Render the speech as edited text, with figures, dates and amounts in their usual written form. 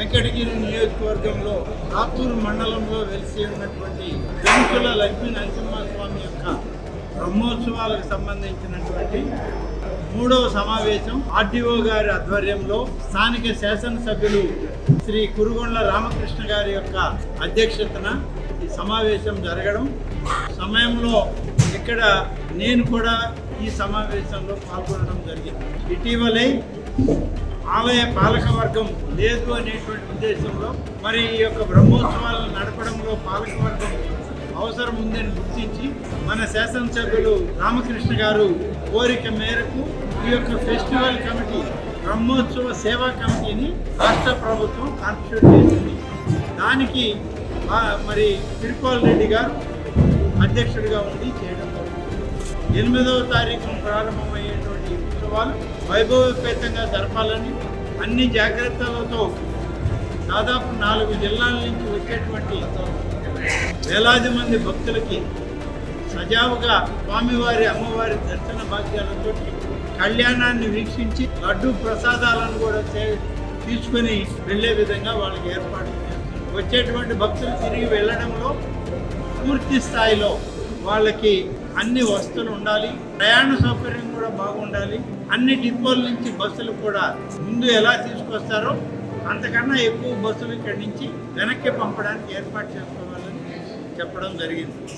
వెంకటగిరి నియోజకవర్గంలో రాపూర్ మండలంలో వెలిసి ఉన్నటువంటి వెంకుల లక్ష్మీ నరసింహస్వామి యొక్క బ్రహ్మోత్సవాలకు సంబంధించినటువంటి 3వ సమావేశం ఆర్డీఓ గారి ఆధ్వర్యంలో స్థానిక శాసనసభ్యులు శ్రీ కురుగొండ్ల రామకృష్ణ గారి యొక్క అధ్యక్షతన ఈ సమావేశం జరగడం సమయంలో ఇక్కడ నేను కూడా ఈ సమావేశంలో పాల్గొనడం జరిగింది. ఇటీవలే ఆలయ పాలకవర్గం లేదు అనేటువంటి ఉద్దేశంలో మరి ఈ యొక్క బ్రహ్మోత్సవాలను నడపడంలో పాలకవర్గం అవసరం ఉందని గుర్తించి మన శాసనసభ్యులు రామకృష్ణ గారు కోరిక మేరకు ఈ యొక్క ఫెస్టివల్ కమిటీ బ్రహ్మోత్సవ సేవా కమిటీని రాష్ట్ర ప్రభుత్వం కాన్స్టిట్యూట్ చేసింది. దానికి మరి తిరుపాల్ రెడ్డి గారు అధ్యక్షుడిగా ఉండి చేయడం జరుగుతుంది. 8వ తారీఖున ప్రారంభమయ్యేటువంటి ఉత్సవాలు వైభవోపేతంగా జరపాలని అన్ని జాగ్రత్తలతో దాదాపు 4 జిల్లాల నుంచి వచ్చేటువంటి వేలాది మంది భక్తులకి సజావుగా స్వామివారి అమ్మవారి దర్శన భాగ్యాలతో కళ్యాణాన్ని వీక్షించి లడ్డు ప్రసాదాలను కూడా తీసుకుని వెళ్ళే విధంగా వాళ్ళకి ఏర్పాటు చేస్తారు. వచ్చేటువంటి భక్తులు తిరిగి వెళ్ళడంలో పూర్తి స్థాయిలో వాళ్ళకి అన్ని వస్తువులు ఉండాలి, ప్రయాణ సౌకర్యం కూడా బాగుండాలి. అన్ని డిపోల నుంచి బస్సులు కూడా ముందు ఎలా తీసుకొస్తారో అంతకన్నా ఎక్కువ బస్సులు ఇక్కడి నుంచి వెనక్కి పంపడానికి ఏర్పాటు చేసుకోవాలని చెప్పడం జరిగింది.